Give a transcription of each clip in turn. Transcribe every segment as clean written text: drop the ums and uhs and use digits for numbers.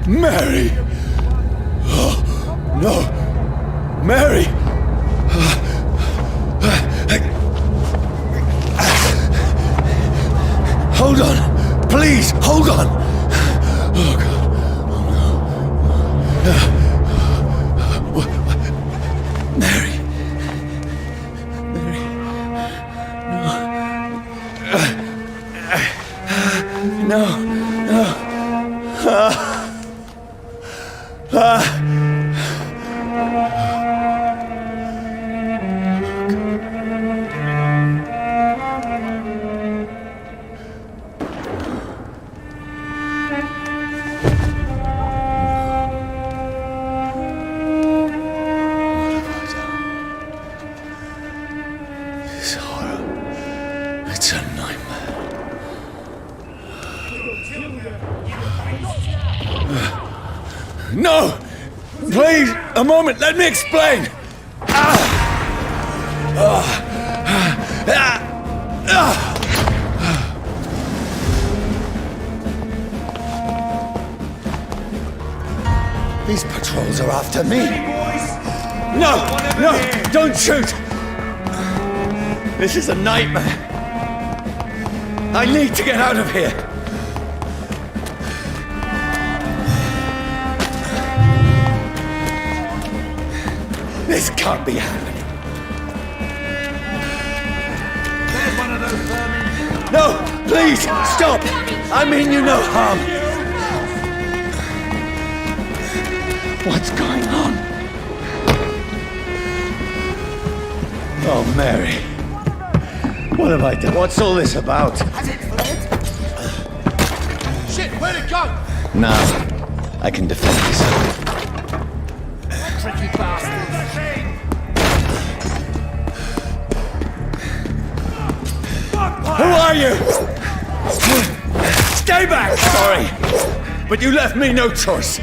Mary! Oh, no! Mary! Hold on! Please, hold on! Oh, God. Oh, no. Mary. Mary. No. No. This horror, it's a nightmare. No! Please, a moment, let me explain! These patrols are after me. No! No! Don't shoot! This is a nightmare. I need to get out of here. This can't be happening. There's one of those vermin. No! Please! Stop! I mean you no harm. What's going on? Oh, Mary. What have I done? What's all this about? Has it fled? Shit, where'd it go? Now, I can defend myself. Tricky bastard. Who are you? Stay back! Sorry, but you left me no choice.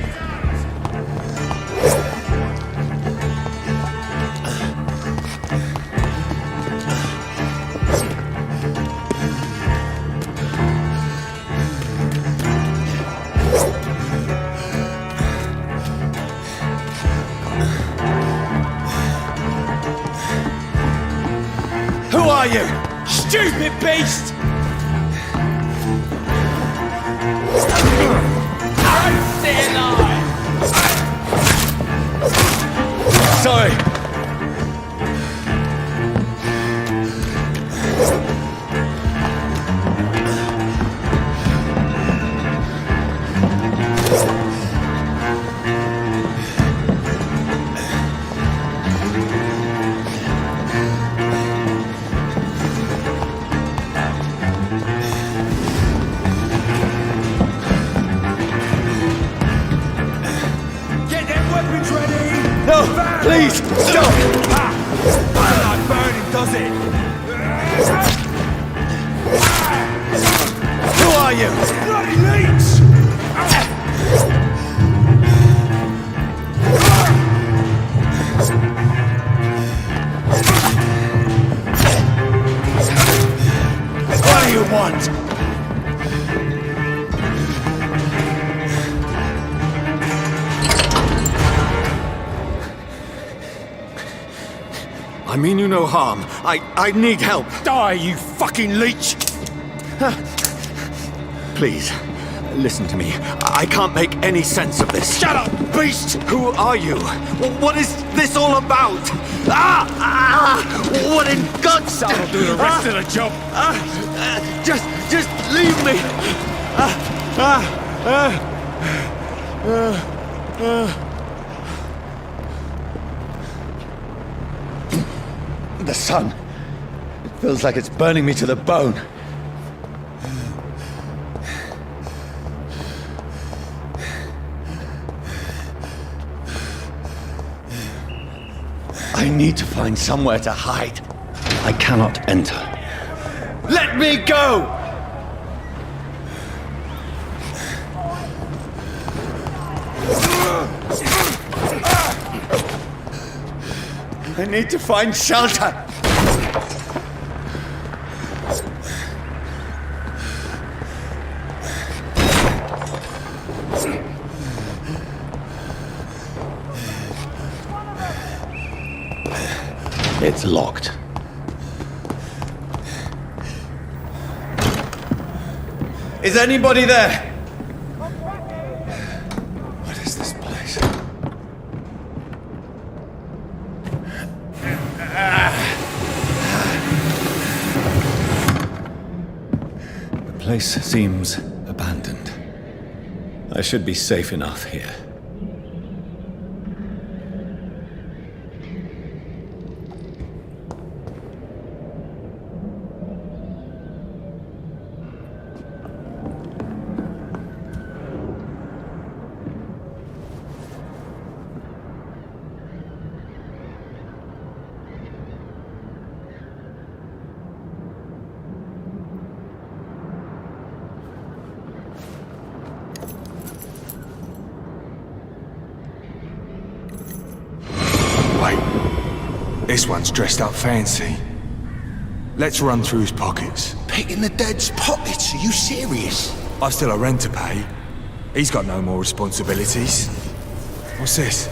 Who are you? Stupid beast! Sorry. No, please, stop! Doesn't like burning, does it? Who are you? Bloody leech! What do you want? I mean you no harm. I need help. Die, you fucking leech! Please, listen to me. I can't make any sense of this. Shut up, beast! Who are you? What is this all about? What in God's name? I'll do the rest of the job. Just leave me. The sun. It feels like it's burning me to the bone. I need to find somewhere to hide. I cannot enter. Let me go! I need to find shelter. It's locked. Is anybody there? What is this place? The place seems abandoned. I should be safe enough here. This one's dressed up fancy. Let's run through his pockets. Picking the dead's pockets? Are you serious? I've still a rent to pay. He's got no more responsibilities. What's this?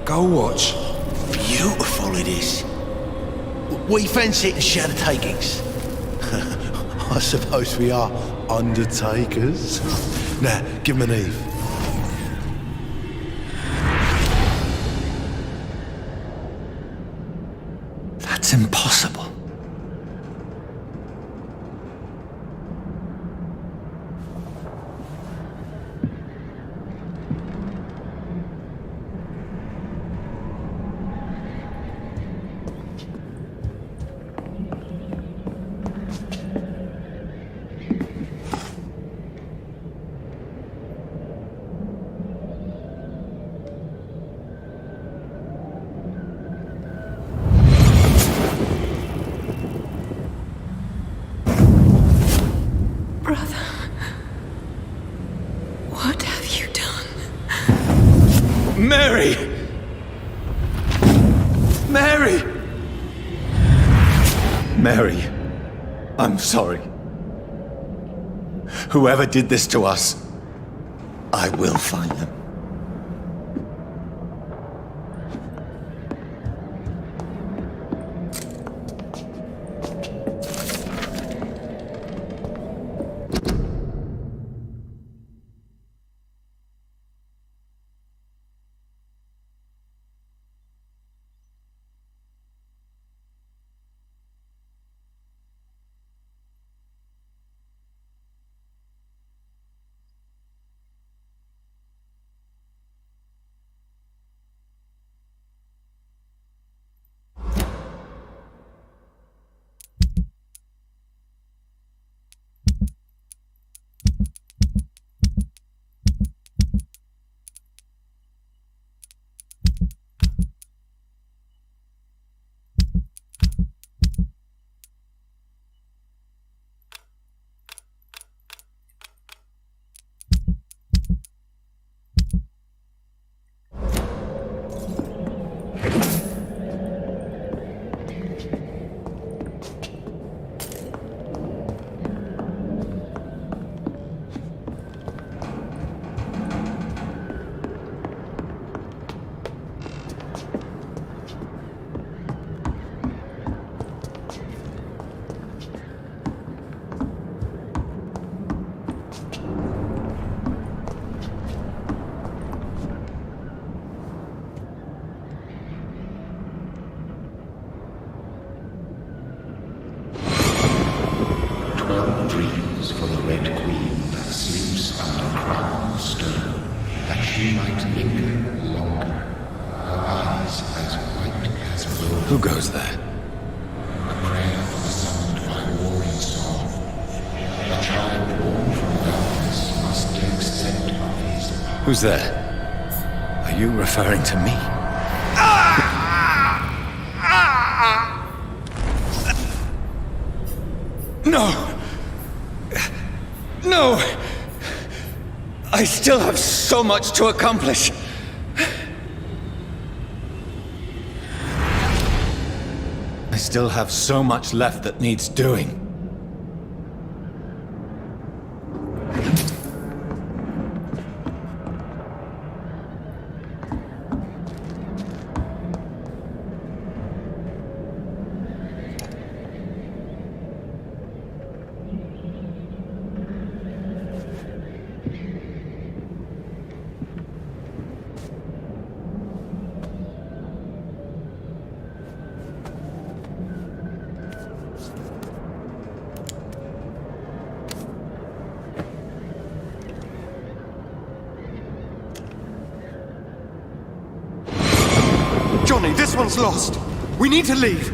Gold watch. Beautiful it is. We fancy it and share the takings. I suppose we are undertakers. Now, give him an Eve. That's impossible. Brother, what have you done? Mary! Mary! Mary, I'm sorry. Whoever did this to us, I will find them. Dreams for the Red Queen that sleeps under crown stone, that she might linger longer, her eyes as white as wool. Who goes there? A prayer for the summoned by warring song. A child born from darkness must take scent of his power. Who's there? Are you referring to me? No! No! I still have so much to accomplish. I still have so much left that needs doing. Johnny, this one's lost. We need to leave.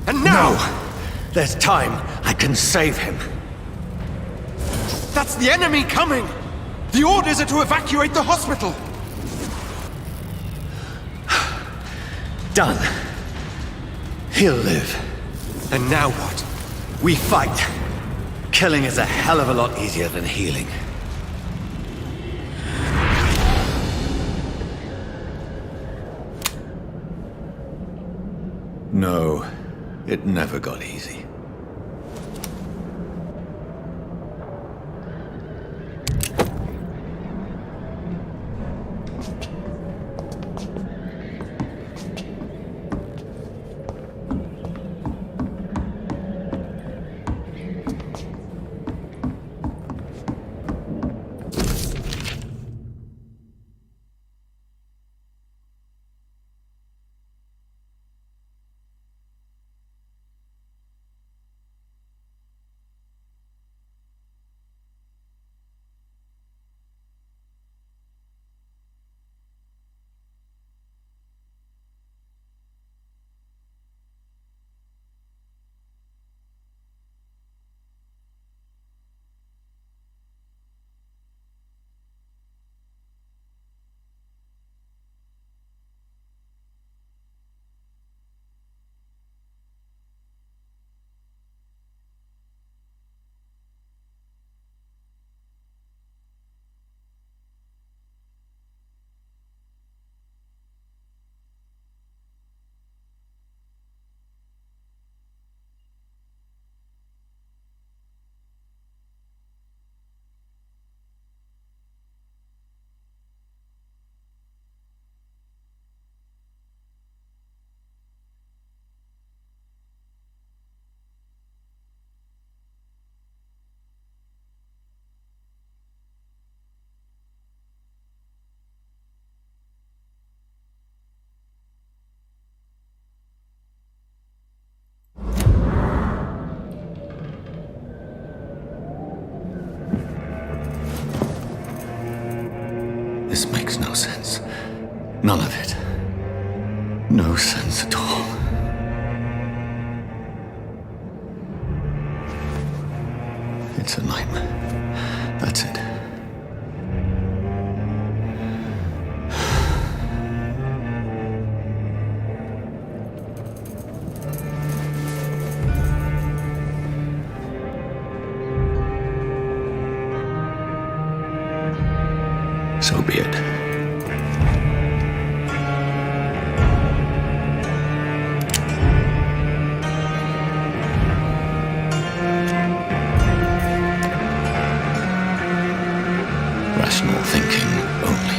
And now! No! There's time. I can save him. That's the enemy coming! The orders are to evacuate the hospital! Done. He'll live. And now what? We fight. Killing is a hell of a lot easier than healing. No, it never got easy. This makes no sense. None of it. No sense at all. It's a nightmare. That's it. So be it. Rational thinking only.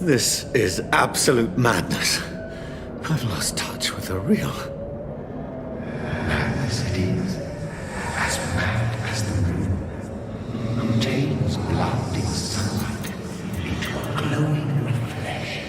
This is absolute madness. I've lost touch with the real. As it is, as mad as the moon, contains blood inside into a glowing red flesh.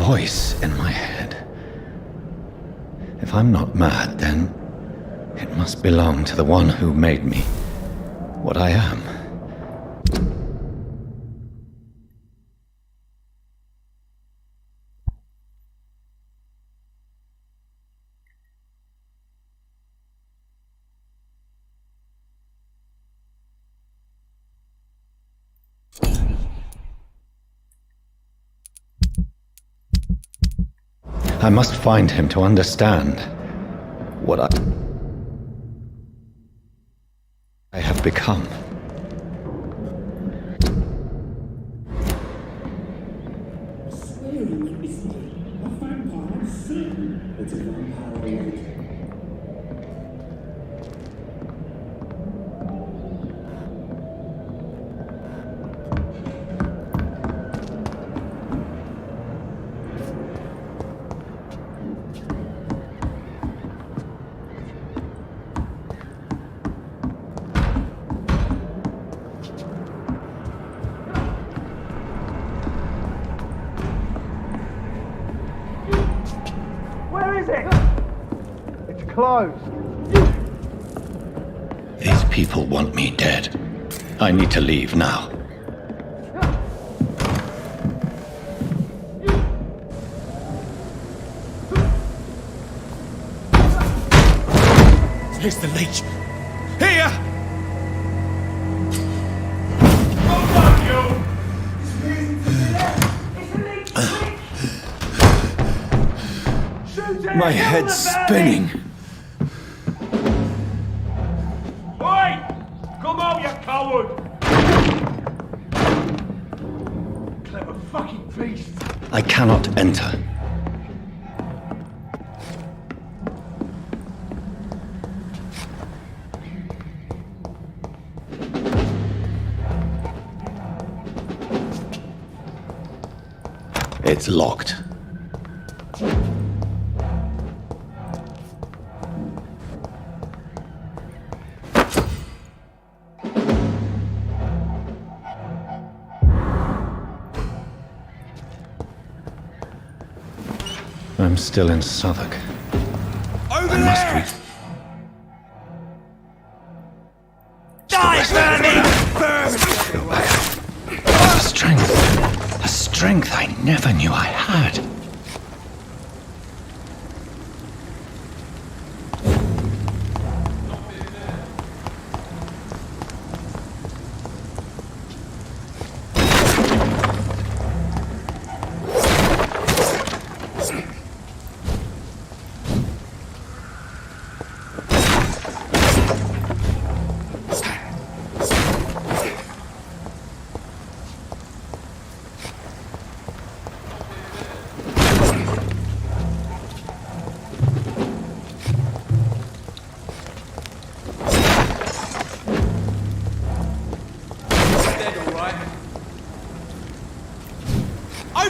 Voice in my head. If I'm not mad, then it must belong to the one who made me what I am. I must find him to understand what I have become. Swearing is a vampire sin. It's a vampire waiting. These people want me dead. I need to leave now. Here's the leech. Here! My head's spinning. Come out, you coward! Clever fucking beast! I cannot enter. It's locked. I'm still in Southwark. Over I must reach. Die, Vermin! Go back up. The strength. The strength I never knew I had.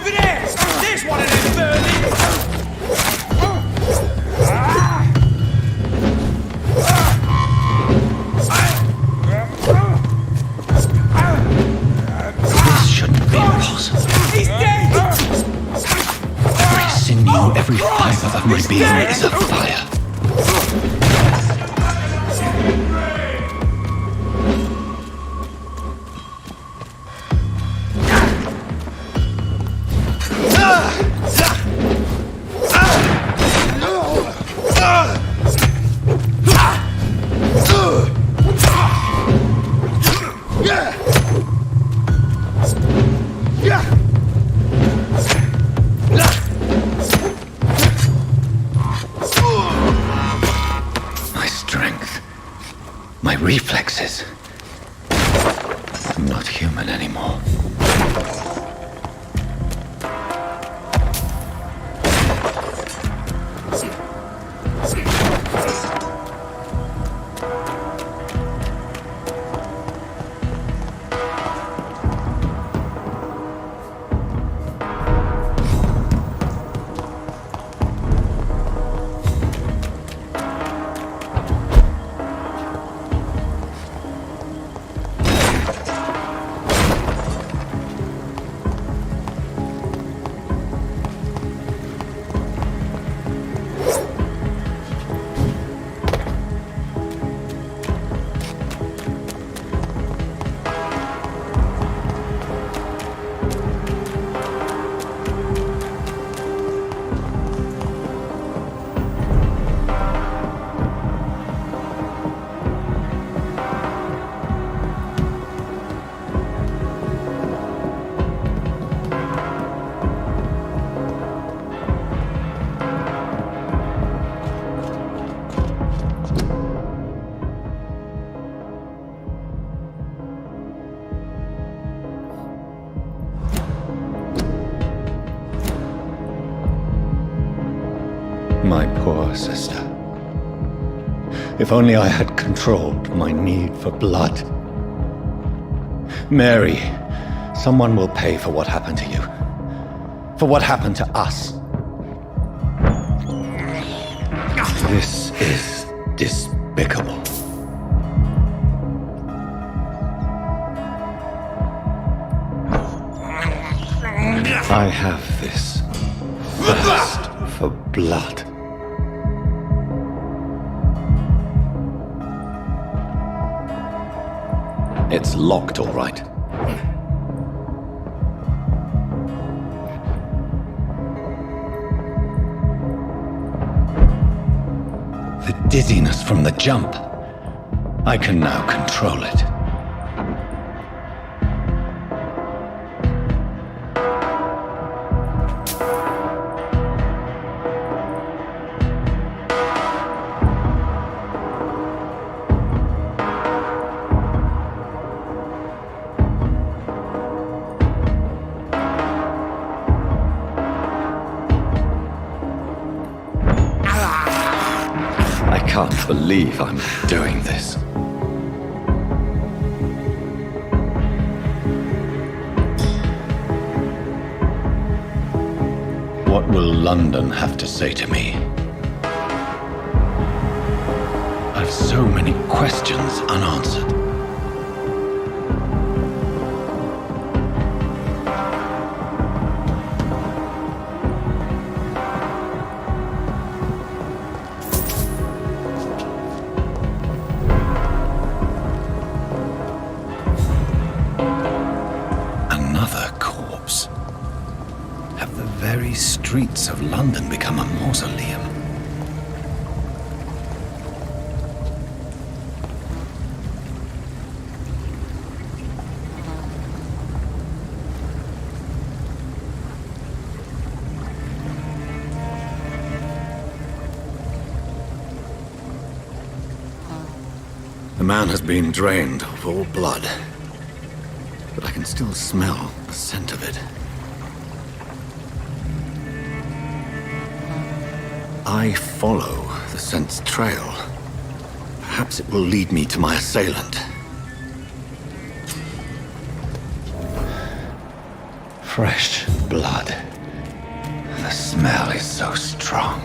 Over there! There's one of them burning! This shouldn't be possible. He's dead! Every sinew, every fiber of my being is afire. My strength, my reflexes. I'm not human anymore. My poor sister. If only I had controlled my need for blood. Mary, someone will pay for what happened to you. For what happened to us. This is despicable. I have this thirst for blood. It's locked, all right. The dizziness from the jump. I can now control it. I can't believe I'm doing this. What will London have to say to me? I've so many questions unanswered. Have the very streets of London become a mausoleum? The man has been drained of all blood, but I can still smell the scent of it. I follow the scent's trail. Perhaps it will lead me to my assailant. Fresh blood. The smell is so strong.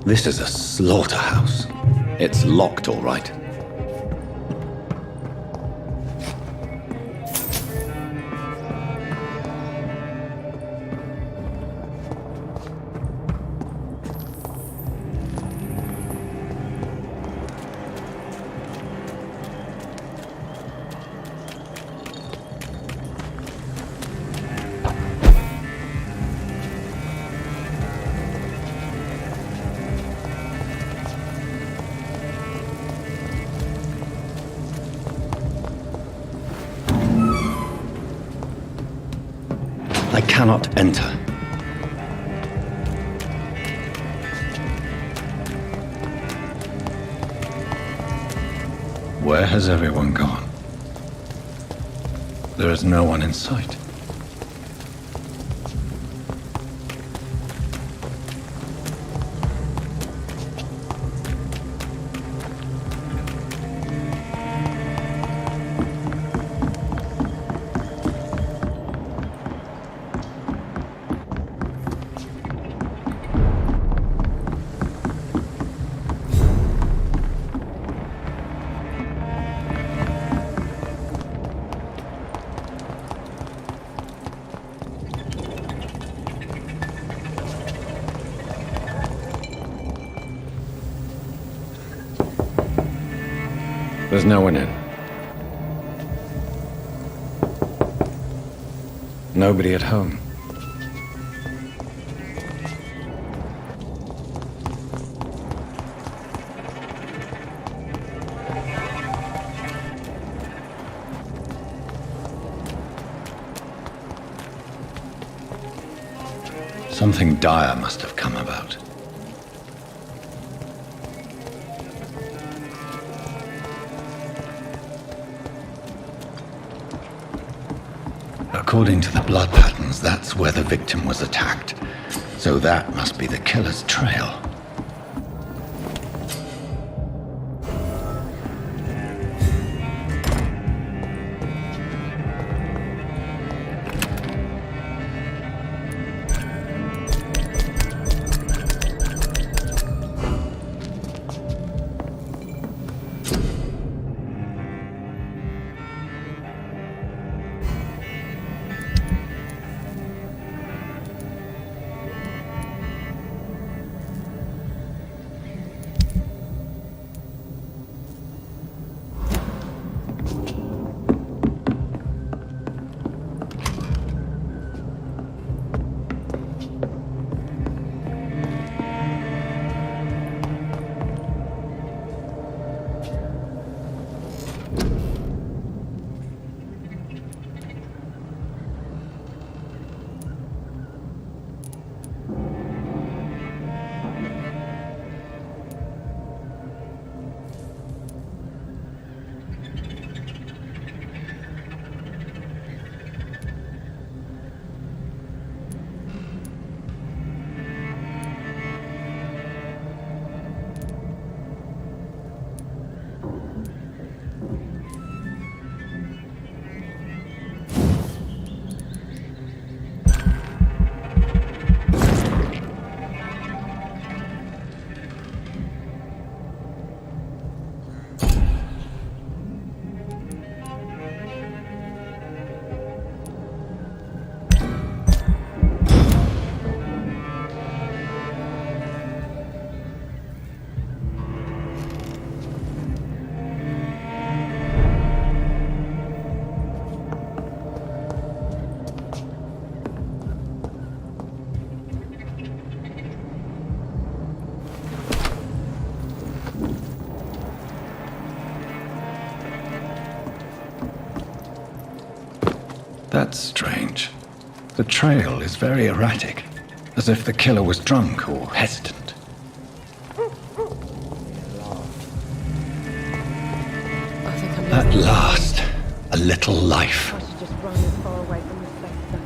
This is a slaughterhouse. It's locked, all right. I cannot enter. Where has everyone gone? There is no one in sight. There's no one in. Nobody at home. Something dire must have come about. According to the blood patterns, that's where the victim was attacked. So that must be the killer's trail. That's strange. The trail is very erratic, as if the killer was drunk or hesitant. I think I'm At last, a little life. I should just run as far away from this place as I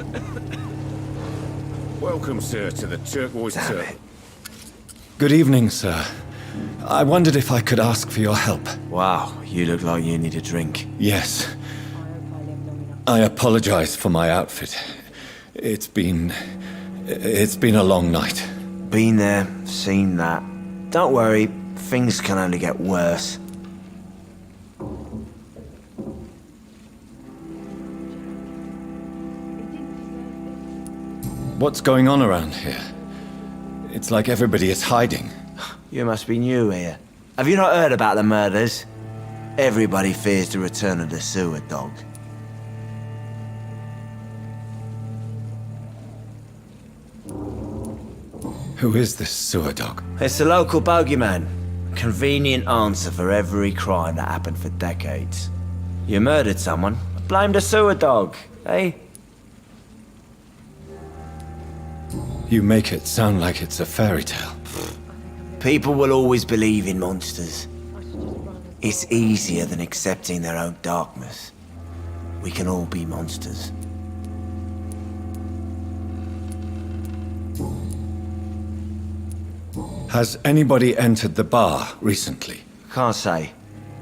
can. Welcome, sir, to the Turquoise Turtle. Good evening, sir. I wondered if I could ask for your help. Wow, you look like you need a drink. Yes. I apologize for my outfit. It's been a long night. Been there, seen that. Don't worry, things can only get worse. What's going on around here? It's like everybody is hiding. You must be new here. Have you not heard about the murders? Everybody fears the return of the sewer dog. Who is this sewer dog? It's the local bogeyman. Convenient answer for every crime that happened for decades. You murdered someone, blame the sewer dog, eh? You make it sound like it's a fairy tale. People will always believe in monsters. It's easier than accepting their own darkness. We can all be monsters. Has anybody entered the bar recently? Can't say.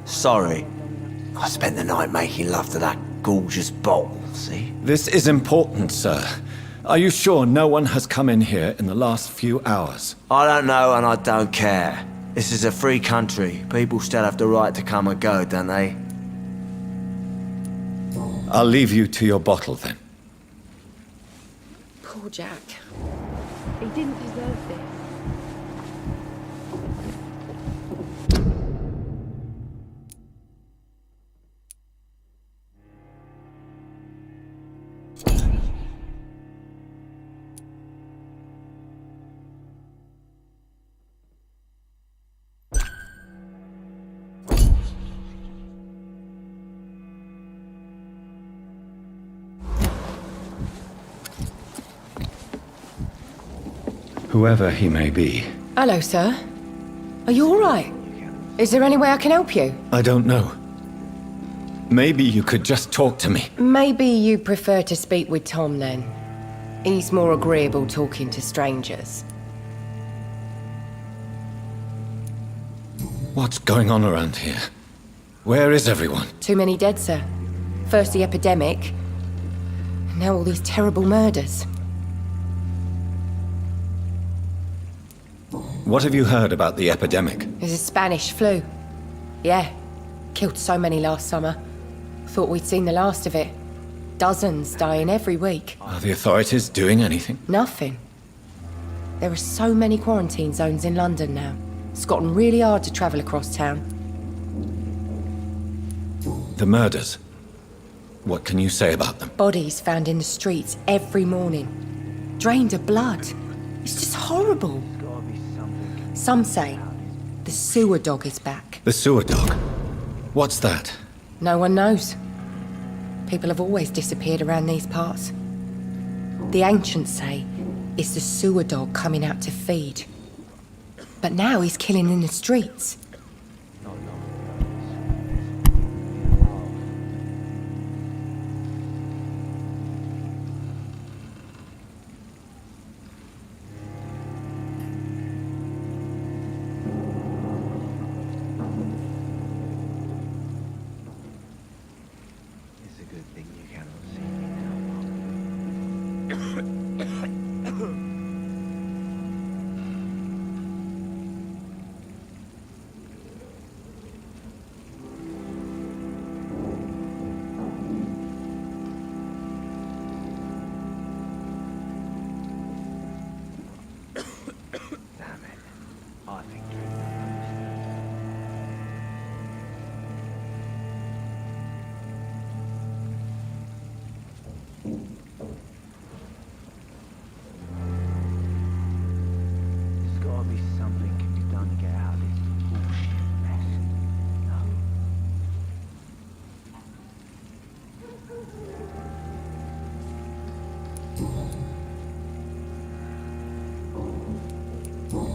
Sorry. I spent the night making love to that gorgeous bottle, see? This is important, sir. Are you sure no one has come in here in the last few hours? I don't know and I don't care. This is a free country. People still have the right to come and go, don't they? I'll leave you to your bottle then. Poor Jack. He didn't deserve this. Whoever he may be. Hello, sir. Are you all right? Is there any way I can help you? I don't know. Maybe you could just talk to me. Maybe you prefer to speak with Tom, then. He's more agreeable talking to strangers. What's going on around here? Where is everyone? Too many dead, sir. First the epidemic, and now all these terrible murders. What have you heard about the epidemic? There's a Spanish flu. Yeah. Killed so many last summer. Thought we'd seen the last of it. Dozens dying every week. Are the authorities doing anything? Nothing. There are so many quarantine zones in London now. It's gotten really hard to travel across town. The murders. What can you say about them? Bodies found in the streets every morning. Drained of blood. It's just horrible. Some say the sewer dog is back. The sewer dog? What's that? No one knows. People have always disappeared around these parts. The ancients say it's the sewer dog coming out to feed. But now he's killing in the streets.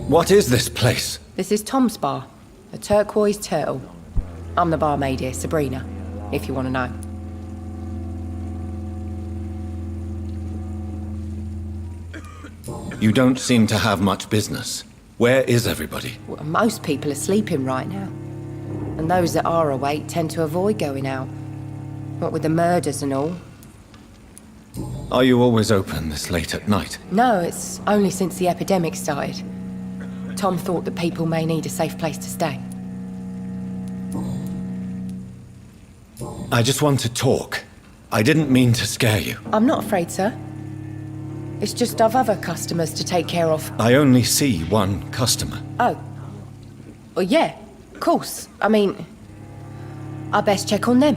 What is this place? This is Tom's bar, a turquoise turtle. I'm the barmaid here, Sabrina, if you want to know. You don't seem to have much business. Where is everybody? Well, most people are sleeping right now. And those that are awake tend to avoid going out. What with the murders and all. Are you always open this late at night? No, it's only since the epidemic started. Tom thought that people may need a safe place to stay. I just want to talk. I didn't mean to scare you. I'm not afraid, sir. It's just I've other customers to take care of. I only see one customer. Oh. Well, yeah, of course. I mean, I best check on them.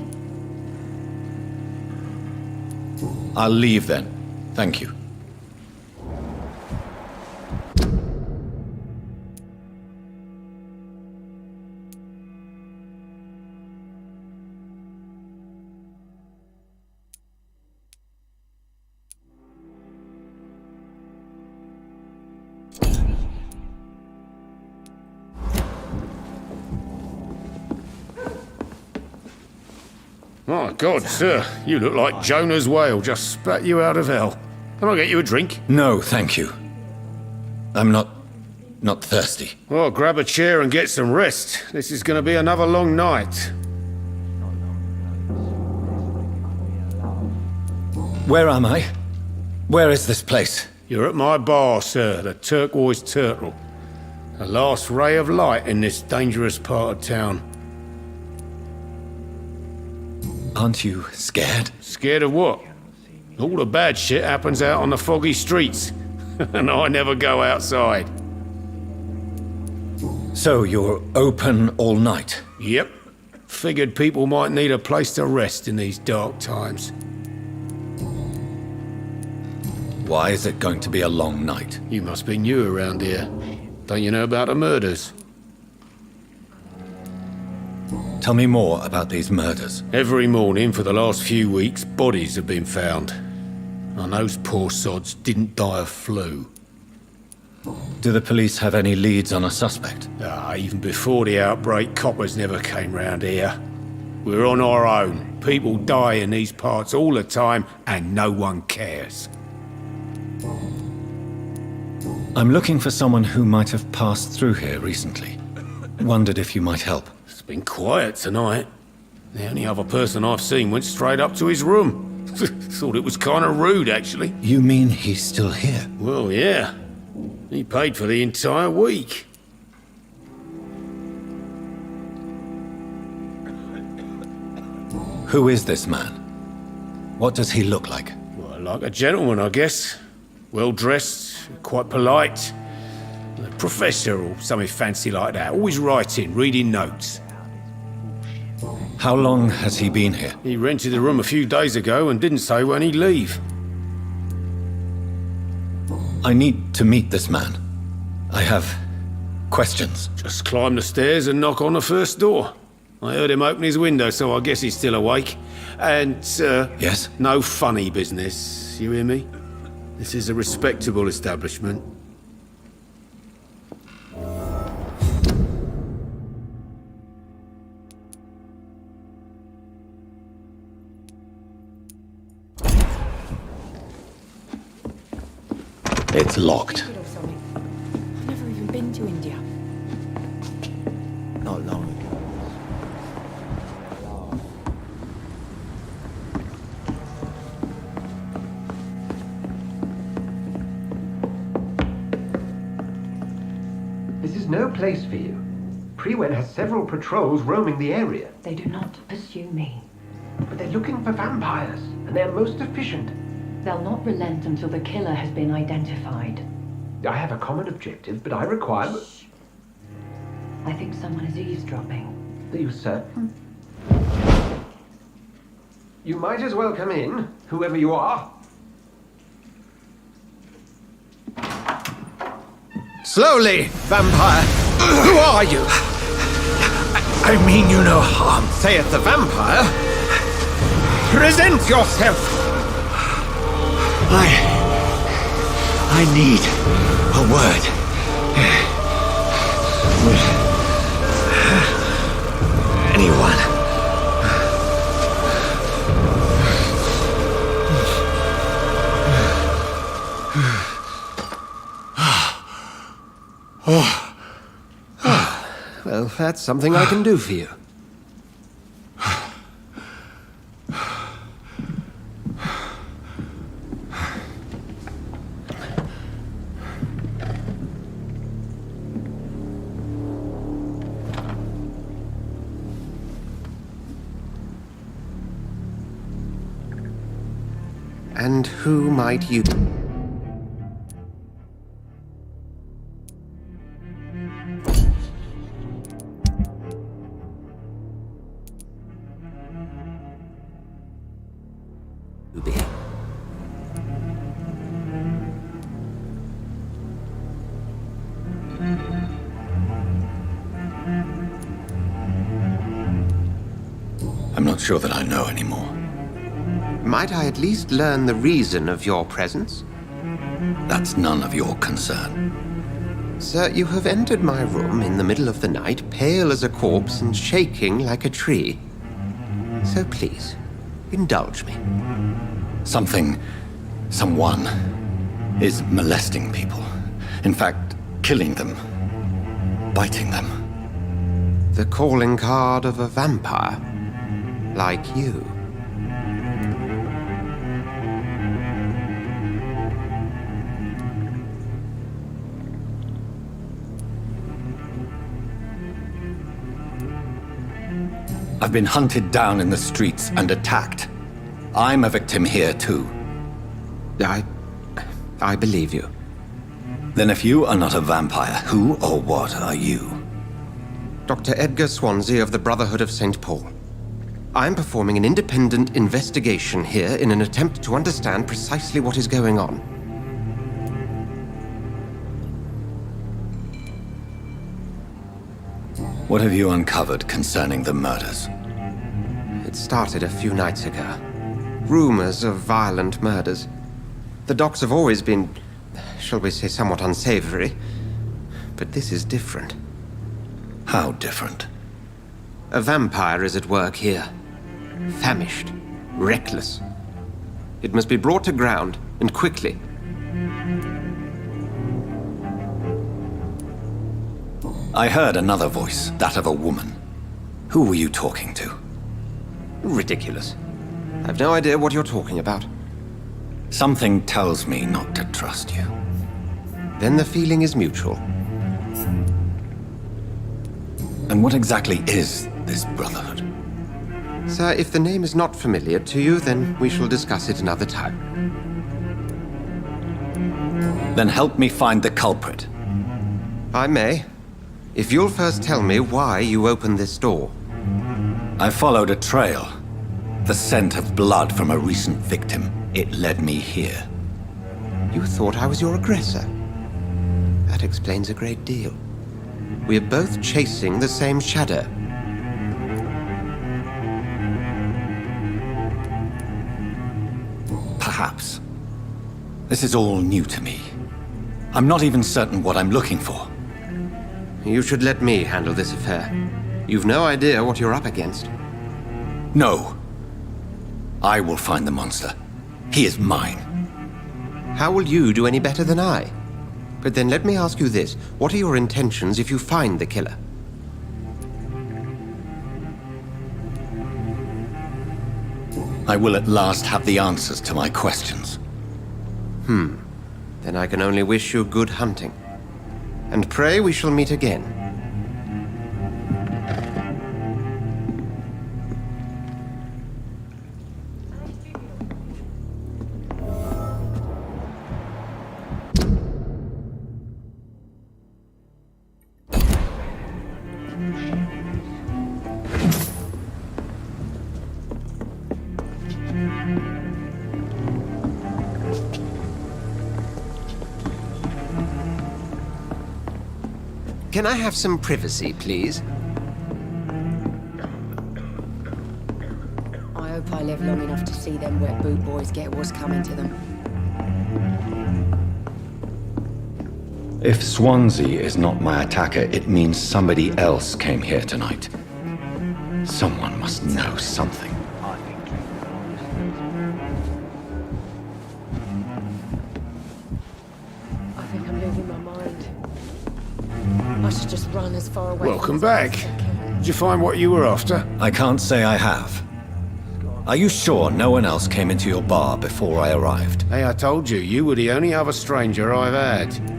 I'll leave then. Thank you. My God, sir, you look like Jonah's whale just spat you out of hell. Can I get you a drink? No, thank you. I'm not thirsty. Well, grab a chair and get some rest. This is going to be another long night. Where am I? Where is this place? You're at my bar, sir, the Turquoise Turtle. The last ray of light in this dangerous part of town. Aren't you scared? Scared of what? All the bad shit happens out on the foggy streets. And I never go outside. So you're open all night? Yep. Figured people might need a place to rest in these dark times. Why is it going to be a long night? You must be new around here. Don't you know about the murders? Tell me more about these murders. Every morning for the last few weeks, bodies have been found. And those poor sods didn't die of flu. Do the police have any leads on a suspect? Even before the outbreak, coppers never came round here. We're on our own. People die in these parts all the time, and no one cares. I'm looking for someone who might have passed through here recently. Wondered if you might help. It's been quiet tonight. The only other person I've seen went straight up to his room. Thought it was kind of rude, actually. You mean he's still here? Well, yeah. He paid for the entire week. Who is this man? What does he look like? Well, like a gentleman, I guess. Well-dressed, quite polite. A professor or something fancy like that. Always writing, reading notes. How long has he been here? He rented the room a few days ago and didn't say when he'd leave. I need to meet this man. I have questions. Just climb the stairs and knock on the first door. I heard him open his window, so I guess he's still awake. And, Yes? no funny business, you hear me? This is a respectable establishment. It's locked. I've never even been to India. Not long ago. This is no place for you. Prewen has several patrols roaming the area. They do not pursue me. But they're looking for vampires, and they're most efficient. They'll not relent until the killer has been identified. I have a common objective, but I require... Shh. I think someone is eavesdropping. Are you certain? You might as well come in, whoever you are. Slowly, vampire! Who are you? I mean you no harm, saith the vampire. Present yourself! I need a word. would anyone. Well, that's something I can do for you. And who might you... be? I'm not sure that I know anymore. Might I at least learn the reason of your presence? That's none of your concern. Sir, you have entered my room in the middle of the night, pale as a corpse and shaking like a tree. So please, indulge me. Someone is molesting people. In fact, killing them. Biting them. The calling card of a vampire. Like you. I've been hunted down in the streets and attacked. I'm a victim here, too. I believe you. Then if you are not a vampire, who or what are you? Dr. Edgar Swansea of the Brotherhood of St. Paul. I'm performing an independent investigation here in an attempt to understand precisely what is going on. What have you uncovered concerning the murders? It started a few nights ago. Rumors of violent murders. The docs have always been, shall we say, somewhat unsavory. But this is different. How different? A vampire is at work here. Famished. Reckless. It must be brought to ground, and quickly. I heard another voice, that of a woman. Who were you talking to? Ridiculous. I've no idea what you're talking about. Something tells me not to trust you. Then the feeling is mutual. And what exactly is this Brotherhood? Sir, if the name is not familiar to you, then we shall discuss it another time. Then help me find the culprit. I may. If you'll first tell me why you opened this door. I followed a trail. The scent of blood from a recent victim. It led me here. You thought I was your aggressor. That explains a great deal. We are both chasing the same shadow. Perhaps. This is all new to me. I'm not even certain what I'm looking for. You should let me handle this affair. You've no idea what you're up against. No. I will find the monster. He is mine. How will you do any better than I? But then let me ask you this. What are your intentions if you find the killer? I will at last have the answers to my questions. Then I can only wish you good hunting. And pray we shall meet again. Can I have some privacy, please? I hope I live long enough to see them wet boot boys get what's coming to them. If Swansea is not my attacker, it means somebody else came here tonight. Someone must know something. I think I'm losing my mind. I should just run as far away. Welcome back. Did you find what you were after? I can't say I have. Are you sure no one else came into your bar before I arrived? Hey, I told you, you were the only other stranger I've had.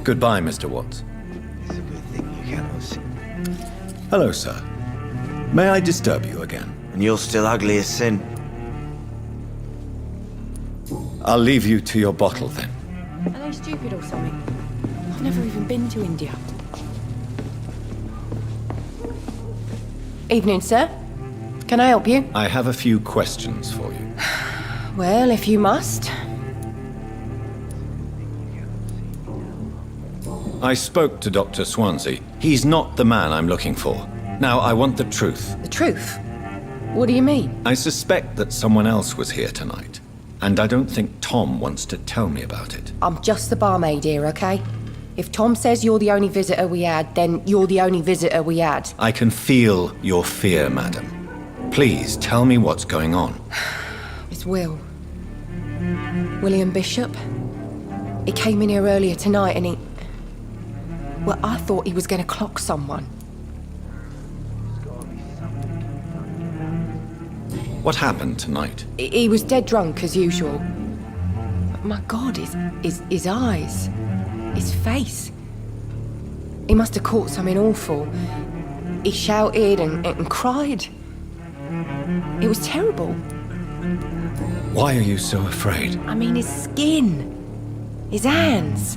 Goodbye, Mr. Watts. It's a good thing you cannot see. Hello, sir. May I disturb you again? And you're still ugly as sin. I'll leave you to your bottle then. Are they stupid or something? I've never even been to India. Evening, sir. Can I help you? I have a few questions for you. Well, if you must. I spoke to Dr. Swansea. He's not the man I'm looking for. Now, I want the truth. The truth? What do you mean? I suspect that someone else was here tonight. And I don't think Tom wants to tell me about it. I'm just the barmaid here, okay? If Tom says you're the only visitor we had, then you're the only visitor we had. I can feel your fear, madam. Please, tell me what's going on. It's Will. William Bishop. He came in here earlier tonight and he... Well, I thought he was going to clock someone. What happened tonight? He was dead drunk, as usual. But my God, his eyes. His face. He must have caught something awful. He shouted and cried. It was terrible. Why are you so afraid? I mean, his skin. His hands.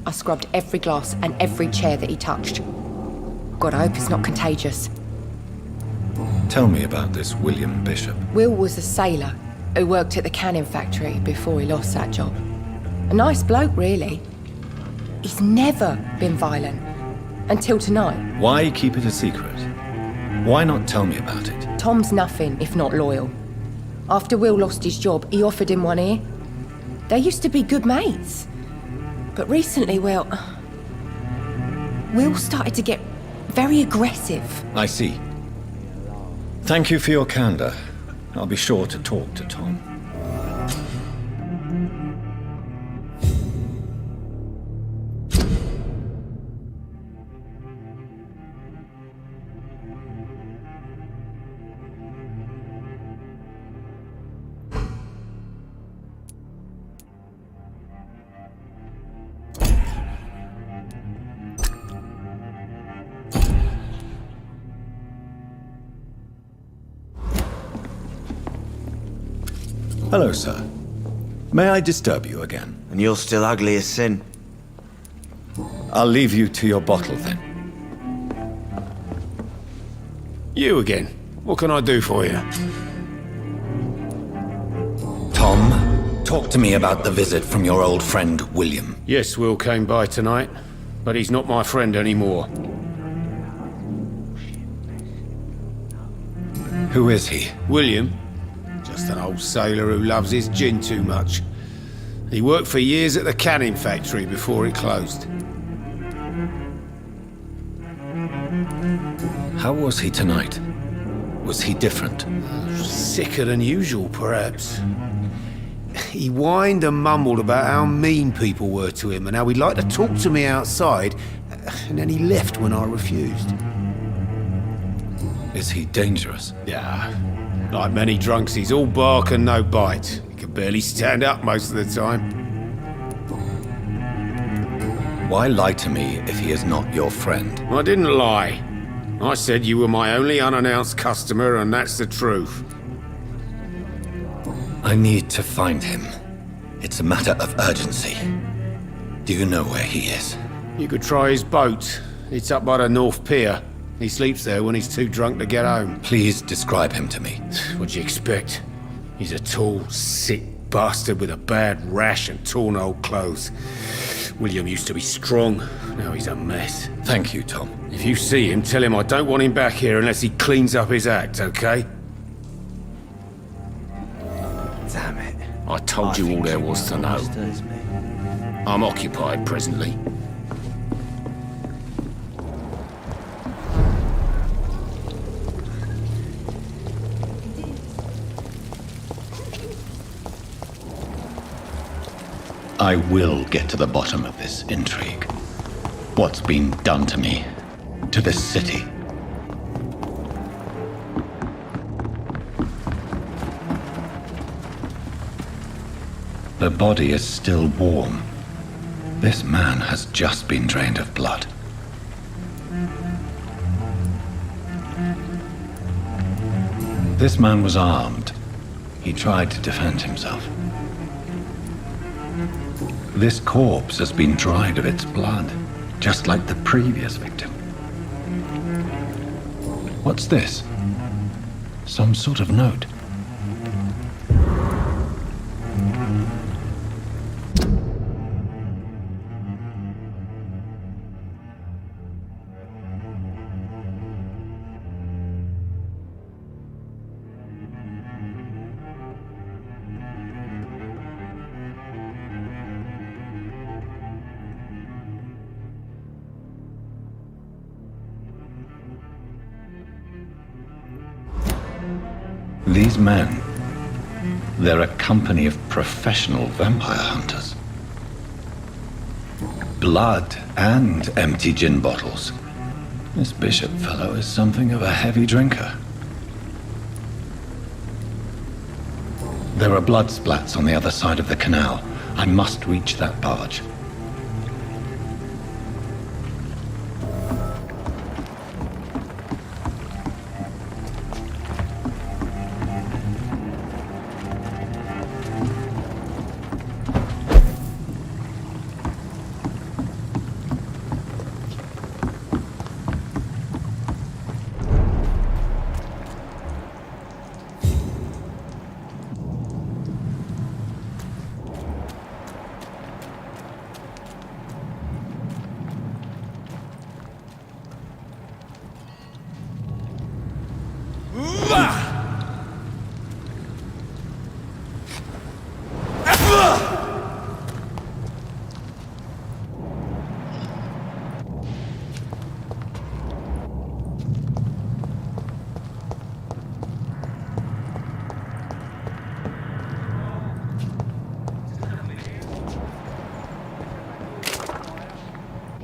I scrubbed every glass and every chair that he touched. God, I hope it's not contagious. Tell me about this William Bishop. Will was a sailor who worked at the canning factory before he lost that job. A nice bloke, really. He's never been violent. Until tonight. Why keep it a secret? Why not tell me about it? Tom's nothing if not loyal. After Will lost his job, he offered him one ear. They used to be good mates. But recently, well... Will started to get very aggressive. I see. Thank you for your candor. I'll be sure to talk to Tom. Hello, sir. May I disturb you again? And you're still ugly as sin. I'll leave you to your bottle then. You again. What can I do for you? Tom, talk to me about the visit from your old friend, William. Yes, Will came by tonight, but he's not my friend anymore. Who is he? William? Just an old sailor who loves his gin too much. He worked for years at the canning factory before it closed. How was he tonight? Was he different? Sicker than usual, perhaps. He whined and mumbled about how mean people were to him and how he'd like to talk to me outside, and then he left when I refused. Is he dangerous? Yeah. Like many drunks, he's all bark and no bite. He can barely stand up most of the time. Why lie to me if he is not your friend? I didn't lie. I said you were my only unannounced customer, and that's the truth. I need to find him. It's a matter of urgency. Do you know where he is? You could try his boat. It's up by the North Pier. He sleeps there when he's too drunk to get home. Please describe him to me. What'd you expect? He's a tall, sick bastard with a bad rash and torn old clothes. William used to be strong. Now he's a mess. Thank you, Tom. If you see him, tell him I don't want him back here unless he cleans up his act, okay? Damn it. I told you all there was to know. I'm occupied presently. I will get to the bottom of this intrigue. What's been done to me, to this city. The body is still warm. This man has just been drained of blood. This man was armed. He tried to defend himself. This corpse has been dried of its blood, just like the previous victim. What's this? Some sort of note. These men, they're a company of professional vampire hunters. Blood and empty gin bottles. This Bishop fellow is something of a heavy drinker. There are blood splats on the other side of the canal. I must reach that barge.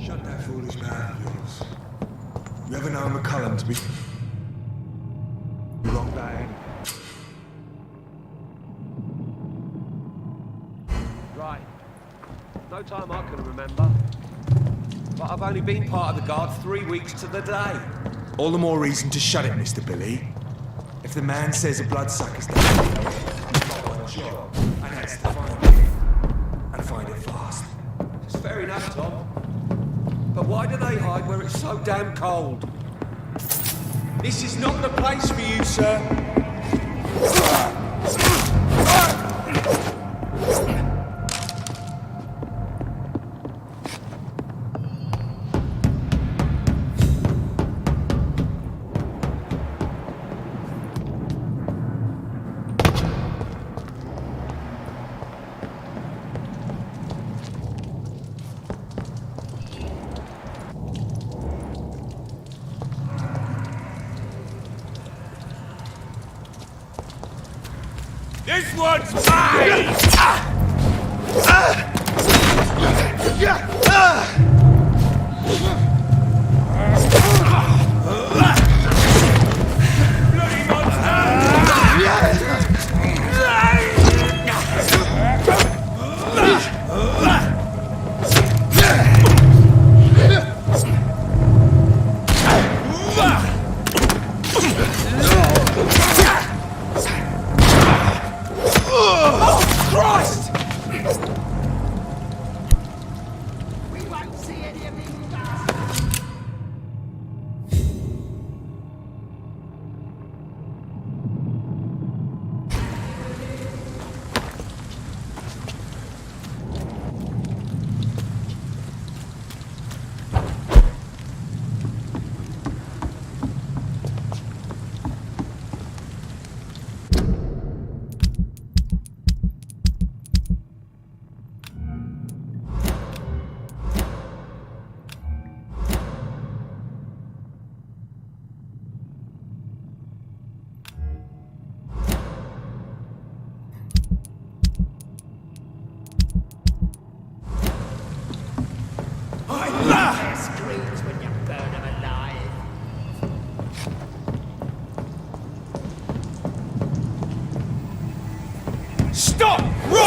Shut that foolish mouth of yours. You ever known McCullum to be wrong bag? Right. No time I can remember. But I've only been part of the guard 3 weeks to the day. All the more reason to shut it, Mr. Billy. If the man says a bloodsucker's done, you've got one job, and that's to find it. And find it fast. It's fair enough, Tom. But why do they hide where it's so damn cold? This is not the place for you, sir. This one's mine!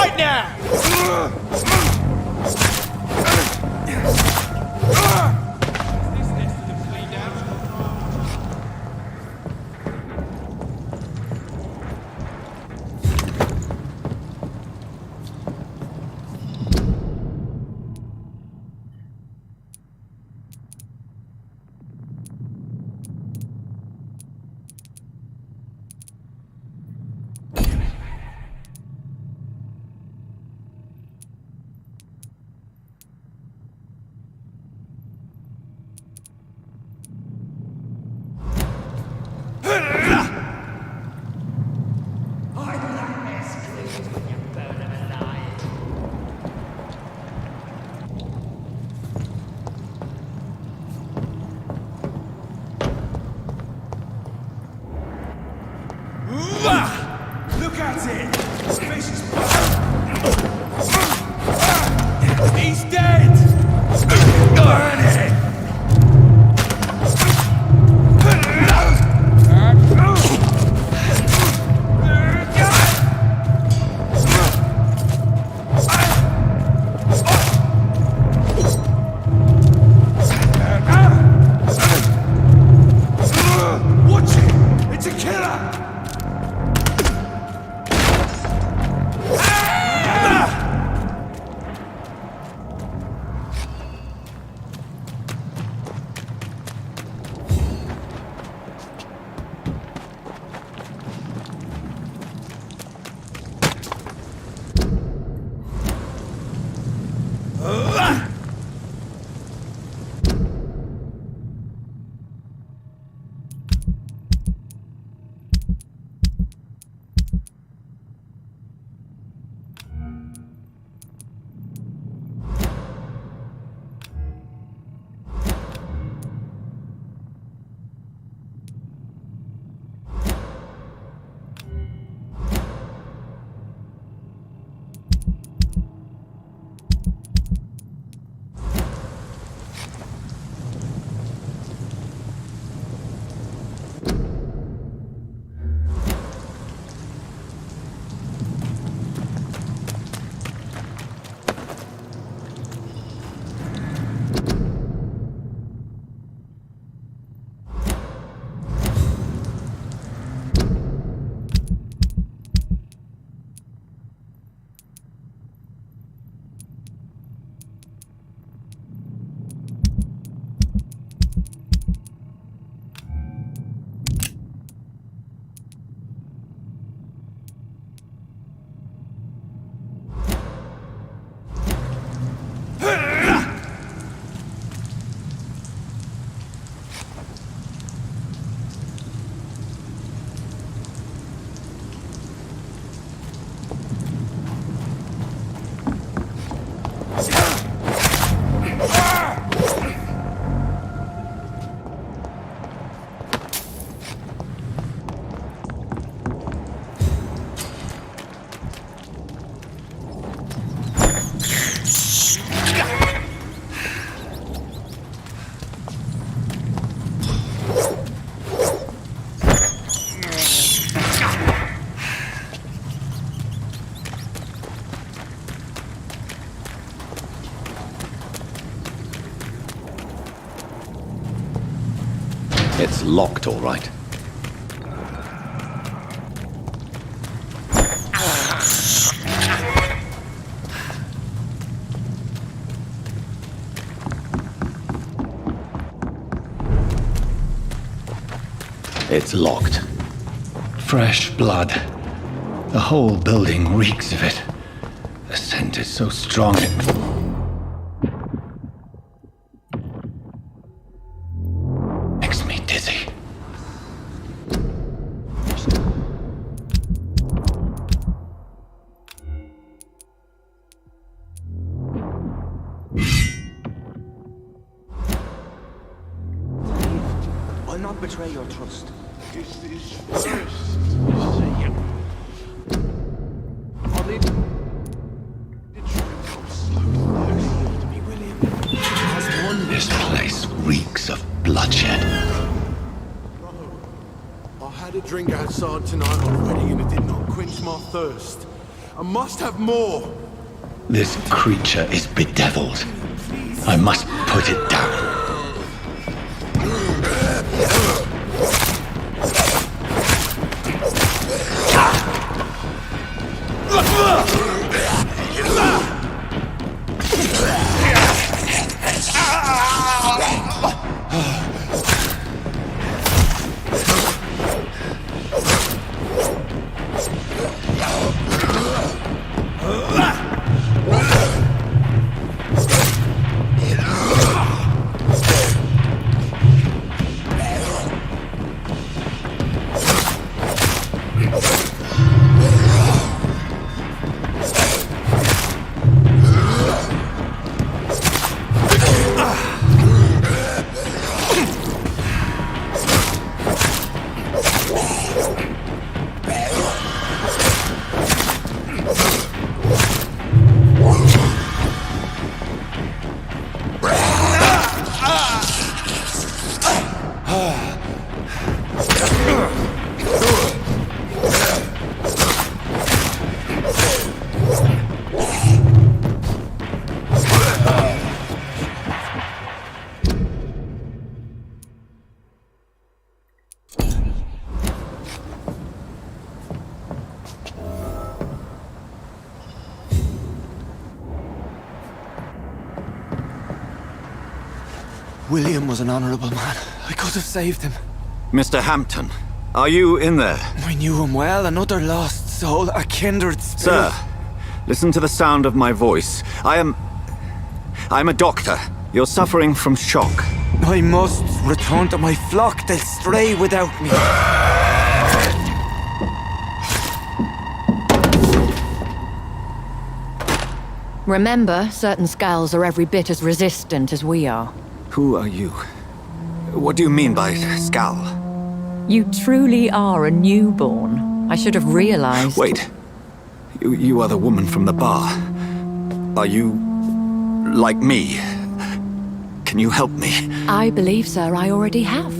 right now! Look at it! His face is He's dead! burn it! Watch it! It's a killer! It's locked, all right. It's locked. Fresh blood. The whole building reeks of it. The scent is so strong it... makes me dizzy. I'll not betray your trust. This is first. I'll leave. This place reeks of bloodshed. I had a drink outside tonight already and it did not quench my thirst. I must have more. This creature is bedeviled. I must put it down. William was an honorable man. I could have saved him. Mr. Hampton, are you in there? I knew him well, another lost soul, a kindred spirit. Sir, listen to the sound of my voice. I'm a doctor. You're suffering from shock. I must return to my flock. They'll stray without me. Remember, certain skulls are every bit as resistant as we are. Who are you? What do you mean by skull? You truly are a newborn. I should have realized. Wait. You are the woman from the bar. Are you like me? Can you help me? I believe, sir, I already have.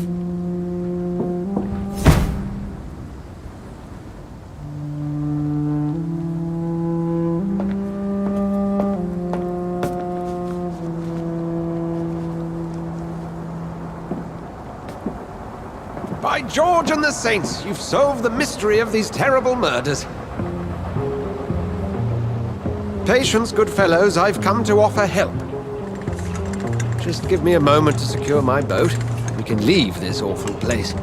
By George and the Saints, you've solved the mystery of these terrible murders. Patience, good fellows, I've come to offer help. Just give me a moment to secure my boat. We can leave this awful place.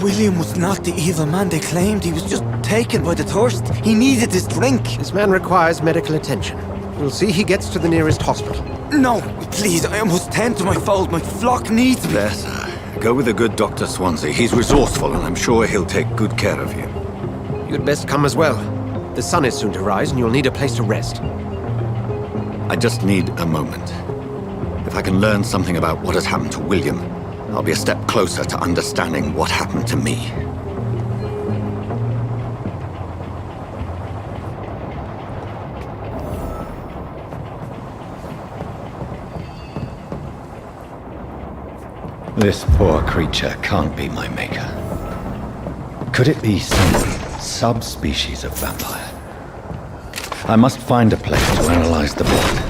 William was not the evil man they claimed. He was just taken by the thirst. He needed this drink. This man requires medical attention. We'll see he gets to the nearest hospital. No, please, I must tend to my fold. My flock needs me. There, sir. Go with the good Dr. Swansea. He's resourceful, and I'm sure he'll take good care of you. You'd best come as well. The sun is soon to rise, and you'll need a place to rest. I just need a moment. If I can learn something about what has happened to William, I'll be a step closer to understanding what happened to me. This poor creature can't be my maker. Could it be some subspecies of vampire? I must find a place to analyze the blood.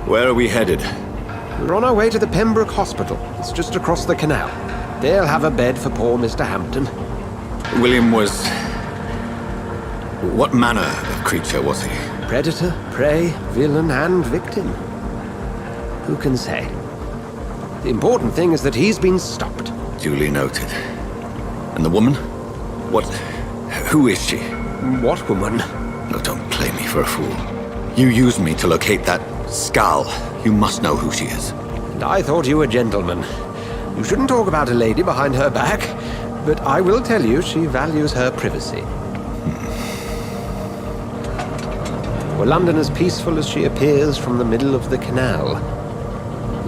Where are we headed? We're on our way to the Pembroke Hospital. It's just across the canal. They'll have a bed for poor Mr. Hampton. William was... What manner of creature was he? Predator, prey, villain, and victim. Who can say? The important thing is that he's been stopped. Duly noted. And the woman? What... Who is she? What woman? No, don't play me for a fool. You used me to locate that skull. You must know who she is. And I thought you a gentleman. You shouldn't talk about a lady behind her back, but I will tell you she values her privacy. Were London as peaceful as she appears from the middle of the canal?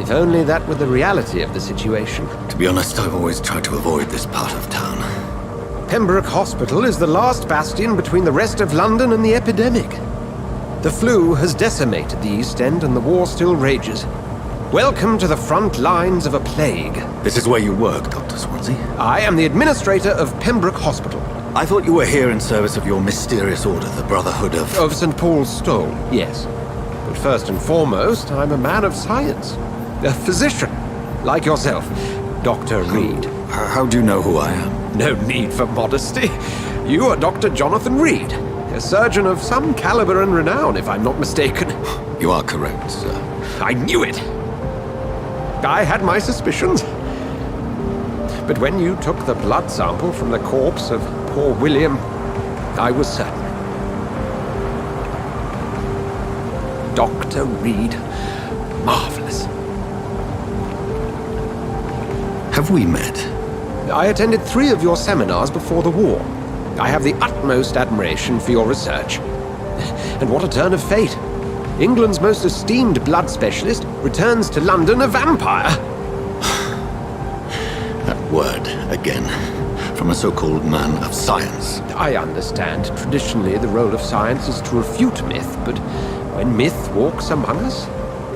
If only that were the reality of the situation. To be honest, I've always tried to avoid this part of town. Pembroke Hospital is the last bastion between the rest of London and the epidemic. The flu has decimated the East End and the war still rages. Welcome to the front lines of a plague. This is where you work, Dr. Swansea? I am the administrator of Pembroke Hospital. I thought you were here in service of your mysterious order, the Brotherhood of... Of St. Paul's Stole, yes. But first and foremost, I'm a man of science. A physician, like yourself, Dr. Reed. How do you know who I am? No need for modesty. You are Dr. Jonathan Reed, a surgeon of some caliber and renown, if I'm not mistaken. You are correct, sir. I knew it! I had my suspicions. But when you took the blood sample from the corpse of poor William, I was certain. Dr. Reed. Marvelous. Have we met? I attended 3 of your seminars before the war. I have the utmost admiration for your research. And what a turn of fate. England's most esteemed blood specialist returns to London a vampire. That word, again. From a so-called man of science. I understand. Traditionally, the role of science is to refute myth, but when myth walks among us,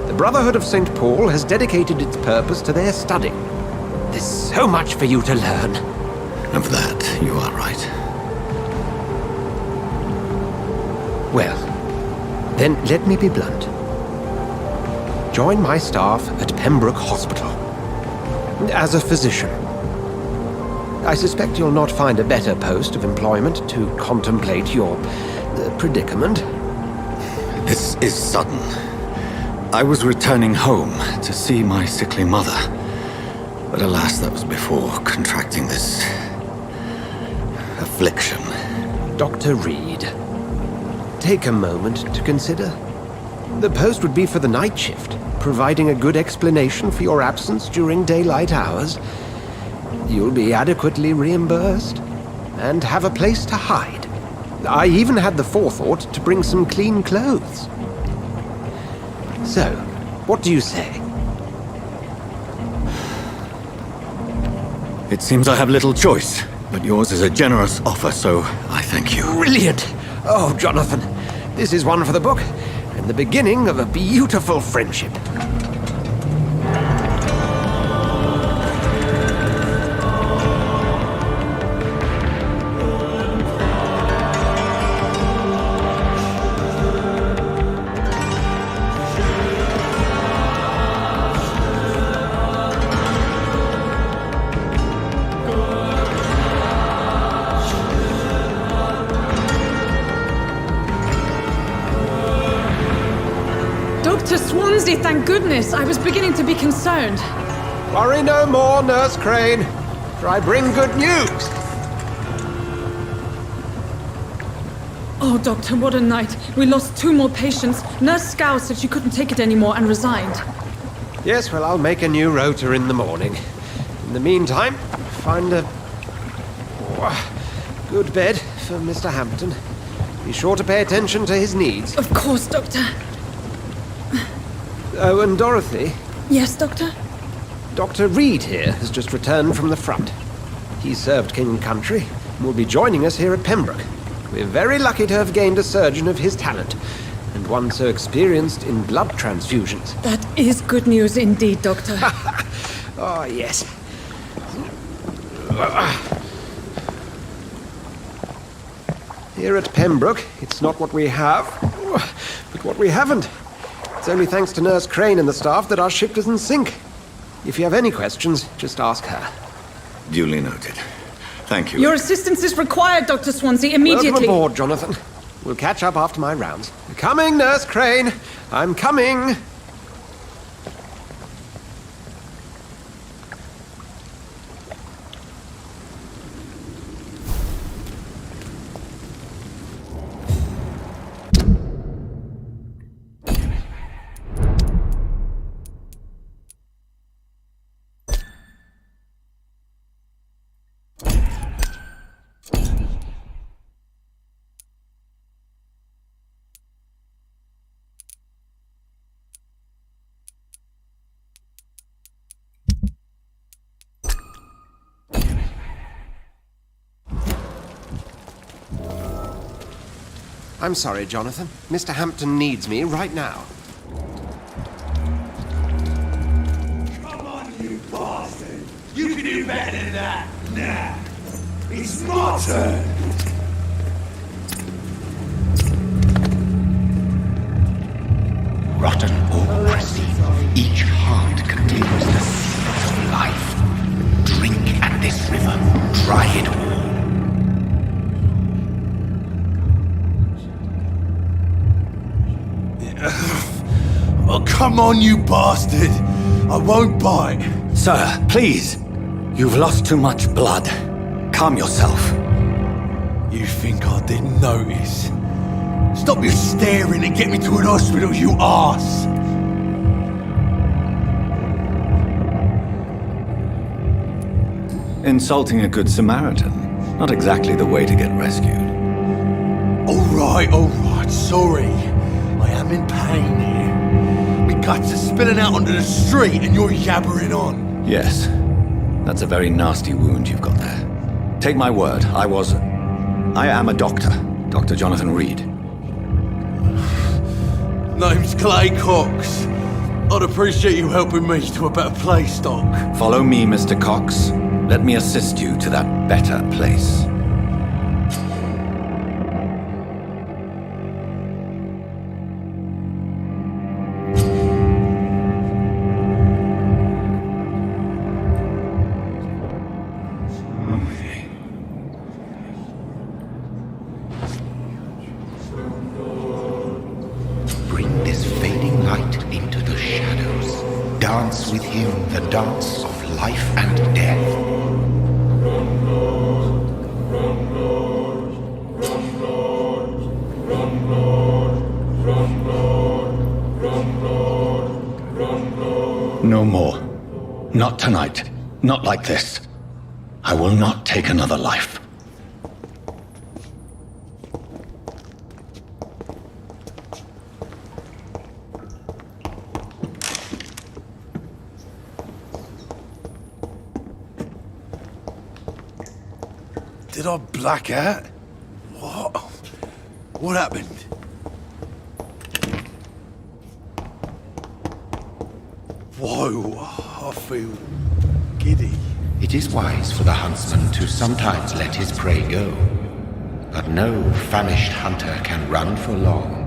the Brotherhood of St. Paul has dedicated its purpose to their study. There's so much for you to learn. Of that, you are right. Well, then let me be blunt. Join my staff at Pembroke Hospital. As a physician. I suspect you'll not find a better post of employment to contemplate your predicament. This is sudden. I was returning home to see my sickly mother. But alas, that was before contracting this... affliction. Dr. Reed, take a moment to consider. The post would be for the night shift, providing a good explanation for your absence during daylight hours. You'll be adequately reimbursed, and have a place to hide. I even had the forethought to bring some clean clothes. So, what do you say? It seems I have little choice, but yours is a generous offer, so I thank you. Brilliant! Oh, Jonathan, this is one for the book, and the beginning of a beautiful friendship. Dr. Swansea, thank goodness. I was beginning to be concerned. Worry no more, Nurse Crane, for I bring good news. Oh, Doctor, what a night. We lost 2 more patients. Nurse Scow said she couldn't take it anymore and resigned. Yes, well, I'll make a new rota in the morning. In the meantime, find a good bed for Mr. Hampton. Be sure to pay attention to his needs. Of course, Doctor. Oh, and Dorothy? Yes, Doctor? Dr. Reed here has just returned from the front. He served King and Country and will be joining us here at Pembroke. We're very lucky to have gained a surgeon of his talent, and one so experienced in blood transfusions. That is good news indeed, Doctor. Oh, yes. Here at Pembroke, it's not what we have, but what we haven't. It's only thanks to Nurse Crane and the staff that our ship doesn't sink. If you have any questions, just ask her. Duly noted. Thank you. Your assistance is required, Dr. Swansea, immediately. Welcome aboard, Jonathan. We'll catch up after my rounds. Coming, Nurse Crane. I'm coming. I'm sorry, Jonathan. Mr. Hampton needs me right now. Come on, you bastard! You can do better than that! Nah! It's my turn! Rotten or pristine, each heart contains the secret of life. Drink at this river, try it all. Oh, come on, you bastard! I won't bite. Sir, please. You've lost too much blood. Calm yourself. You think I didn't notice? Stop your staring and get me to an hospital, you arse! Insulting a good Samaritan. Not exactly the way to get rescued. Alright, sorry. I am in pain here. My guts are spilling out onto the street and you're yabbering on. Yes. That's a very nasty wound you've got there. Take my word, I am a doctor. Dr. Jonathan Reed. Name's Clay Cox. I'd appreciate you helping me to a better place, Doc. Follow me, Mr. Cox. Let me assist you to that better place. Bring this fading light into the shadows. Dance with him the dance of life and death. No more. Not tonight. Not like this. I will not take another life. Did I black out? What? What happened? Whoa, I feel giddy. It is wise for the huntsman to sometimes let his prey go. But no famished hunter can run for long.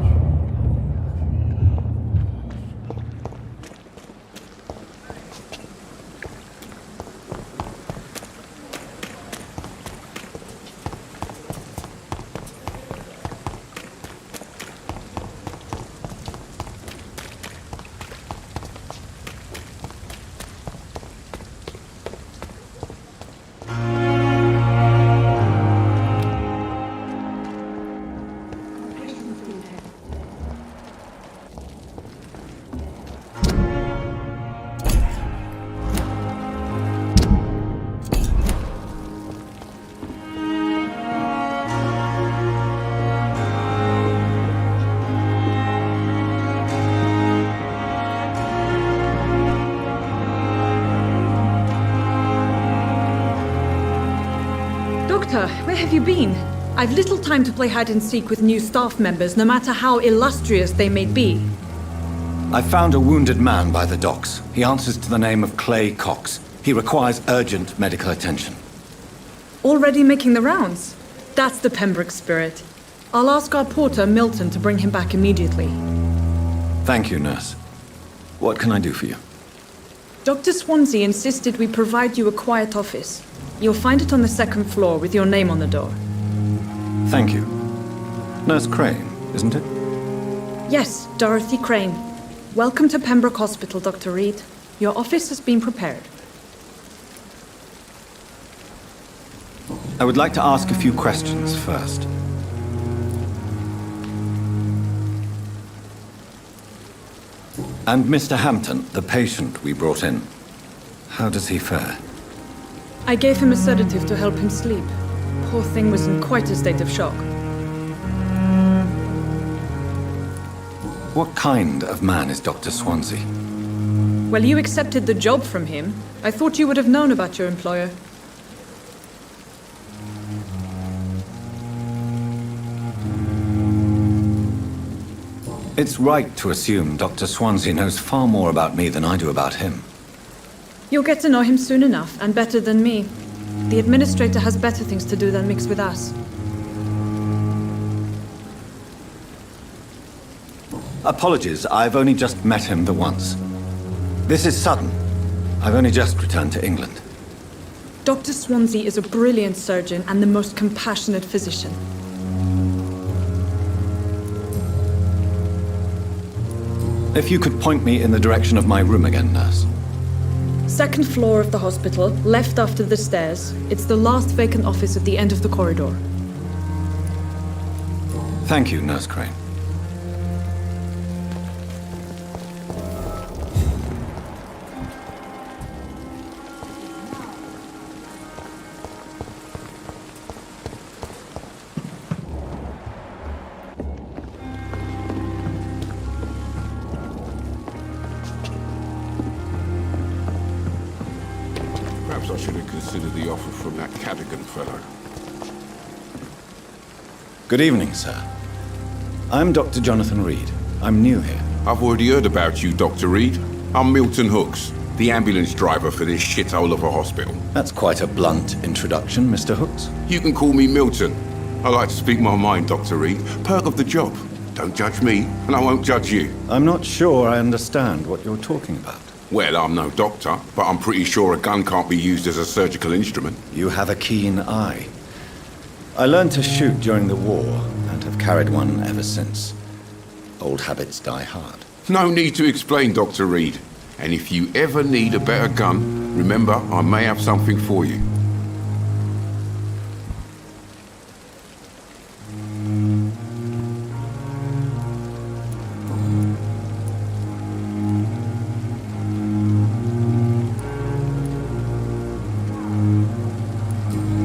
Doctor, where have you been? I've little time to play hide and seek with new staff members, no matter how illustrious they may be. I found a wounded man by the docks. He answers to the name of Clay Cox. He requires urgent medical attention. Already making the rounds? That's the Pembroke spirit. I'll ask our porter, Milton, to bring him back immediately. Thank you, nurse. What can I do for you? Dr. Swansea insisted we provide you a quiet office. You'll find it on the second floor with your name on the door. Thank you. Nurse Crane, isn't it? Yes, Dorothy Crane. Welcome to Pembroke Hospital, Dr. Reed. Your office has been prepared. I would like to ask a few questions first. And Mr. Hampton, the patient we brought in, how does he fare? I gave him a sedative to help him sleep. Poor thing was in quite a state of shock. What kind of man is Dr. Swansea? Well, you accepted the job from him. I thought you would have known about your employer. It's right to assume Dr. Swansea knows far more about me than I do about him. You'll get to know him soon enough, and better than me. The administrator has better things to do than mix with us. Apologies, I've only just met him the once. This is sudden. I've only just returned to England. Dr. Swansea is a brilliant surgeon and the most compassionate physician. If you could point me in the direction of my room again, nurse. Second floor of the hospital, left after the stairs. It's the last vacant office at the end of the corridor. Thank you, Nurse Crane. Perhaps I should have considered the offer from that Cadogan fellow. Good evening, sir. I'm Dr. Jonathan Reed. I'm new here. I've already heard about you, Dr. Reed. I'm Milton Hooks, the ambulance driver for this shithole of a hospital. That's quite a blunt introduction, Mr. Hooks. You can call me Milton. I like to speak my mind, Dr. Reed. Perk of the job. Don't judge me, and I won't judge you. I'm not sure I understand what you're talking about. Well, I'm no doctor, but I'm pretty sure a gun can't be used as a surgical instrument. You have a keen eye. I learned to shoot during the war, and have carried one ever since. Old habits die hard. No need to explain, Dr. Reed. And if you ever need a better gun, remember, I may have something for you.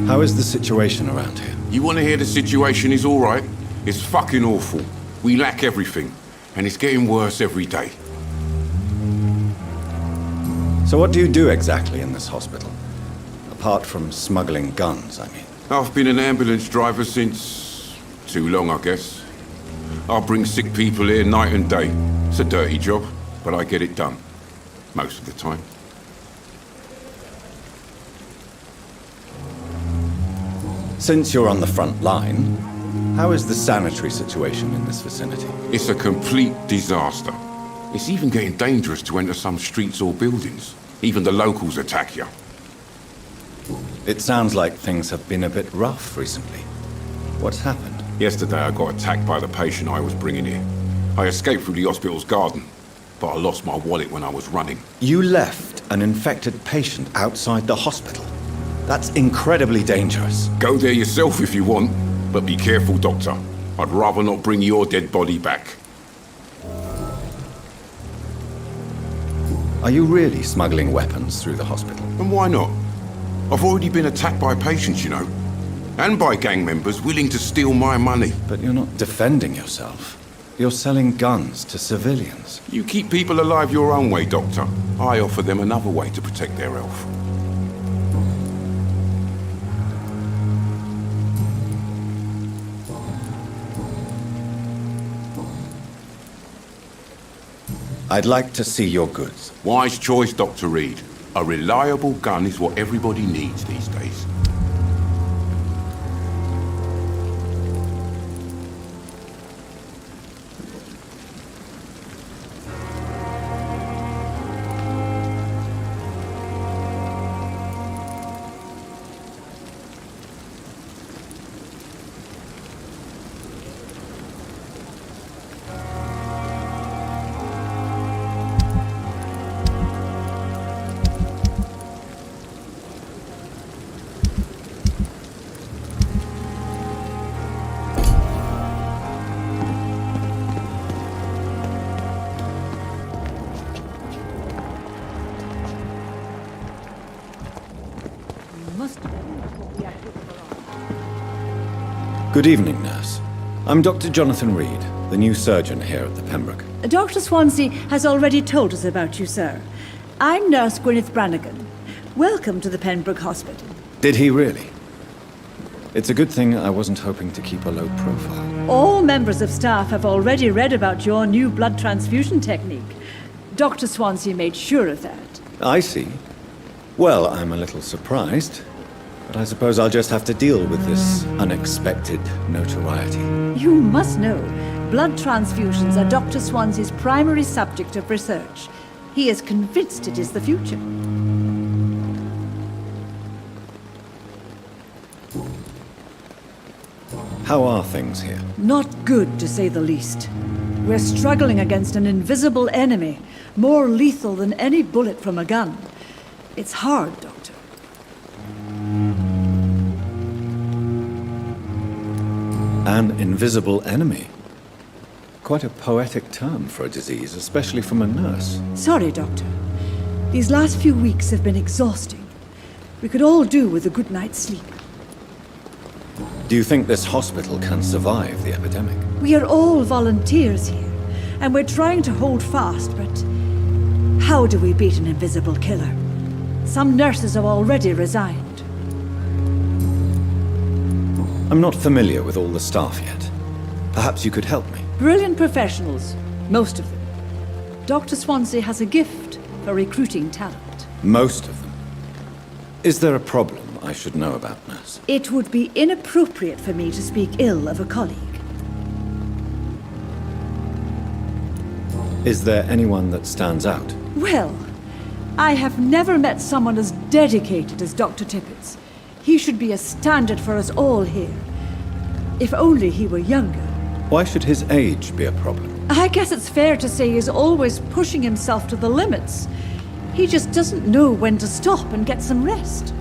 How is the situation around here? You want to hear the situation is all right? It's fucking awful. We lack everything, and it's getting worse every day. So what do you do exactly in this hospital? Apart from smuggling guns, I mean. I've been an ambulance driver since... too long, I guess. I bring sick people here night and day. It's a dirty job, but I get it done. Most of the time. Since you're on the front line, how is the sanitary situation in this vicinity? It's a complete disaster. It's even getting dangerous to enter some streets or buildings. Even the locals attack you. It sounds like things have been a bit rough recently. What's happened? Yesterday I got attacked by the patient I was bringing here. I escaped through the hospital's garden, but I lost my wallet when I was running. You left an infected patient outside the hospital? That's incredibly dangerous. Go there yourself if you want, but be careful, Doctor. I'd rather not bring your dead body back. Are you really smuggling weapons through the hospital? And why not? I've already been attacked by patients, you know. And by gang members willing to steal my money. But you're not defending yourself. You're selling guns to civilians. You keep people alive your own way, Doctor. I offer them another way to protect their health. I'd like to see your goods. Wise choice, Dr. Reed. A reliable gun is what everybody needs these days. must have been before we acted for Good evening, nurse. I'm Dr. Jonathan Reed, the new surgeon here at the Pembroke. Dr. Swansea has already told us about you, sir. I'm Nurse Gwyneth Brannigan. Welcome to the Pembroke Hospital. Did he really? It's a good thing I wasn't hoping to keep a low profile. All members of staff have already read about your new blood transfusion technique. Dr. Swansea made sure of that. I see. Well, I'm a little surprised, but I suppose I'll just have to deal with this unexpected notoriety. You must know, blood transfusions are Dr. Swansea's primary subject of research. He is convinced it is the future. How are things here? Not good, to say the least. We're struggling against an invisible enemy, more lethal than any bullet from a gun. It's hard, Doctor. An invisible enemy? Quite a poetic term for a disease, especially from a nurse. Sorry, Doctor. These last few weeks have been exhausting. We could all do with a good night's sleep. Do you think this hospital can survive the epidemic? We are all volunteers here, and we're trying to hold fast, but how do we beat an invisible killer? Some nurses have already resigned. I'm not familiar with all the staff yet. Perhaps you could help me. Brilliant professionals, most of them. Dr. Swansea has a gift for recruiting talent. Most of them. Is there a problem I should know about, nurse? It would be inappropriate for me to speak ill of a colleague. Is there anyone that stands out? Well, I have never met someone as dedicated as Dr. Tippett's. He should be a standard for us all here. If only he were younger. Why should his age be a problem? I guess it's fair to say he's always pushing himself to the limits. He just doesn't know when to stop and get some rest.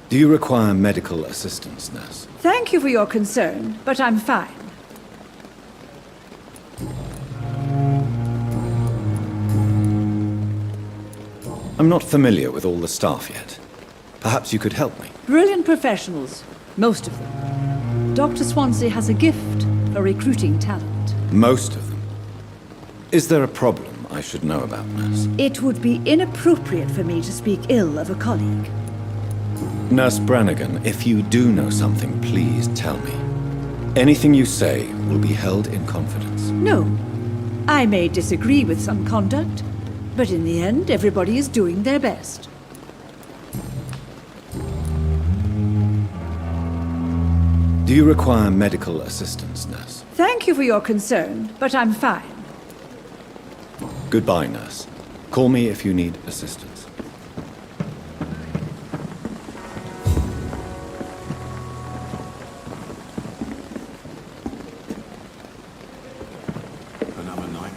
Do you require medical assistance, nurse? Thank you for your concern, but I'm fine. I'm not familiar with all the staff yet. Perhaps you could help me. Brilliant professionals, most of them. Dr. Swansea has a gift for recruiting talent. Most of them. Is there a problem I should know about, nurse? It would be inappropriate for me to speak ill of a colleague. Nurse Brannigan, if you do know something, please tell me. Anything you say will be held in confidence. No. I may disagree with some conduct, but in the end, everybody is doing their best. Do you require medical assistance, nurse? Thank you for your concern, but I'm fine. Goodbye, nurse. Call me if you need assistance. Another night.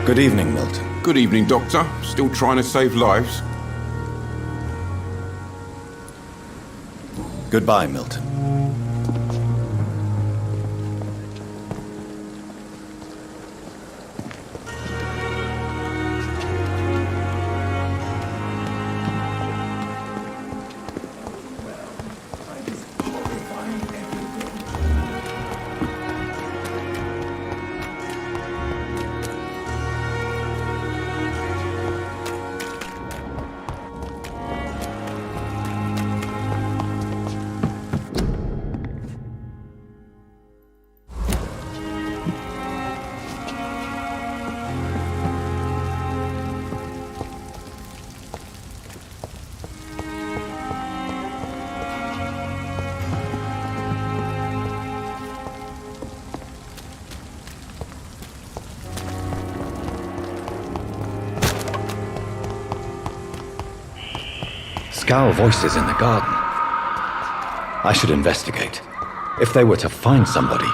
Good evening, Milton. Good evening, Doctor. Still trying to save lives? Goodbye, Milton. Scowl voices in the garden. I should investigate. If they were to find somebody.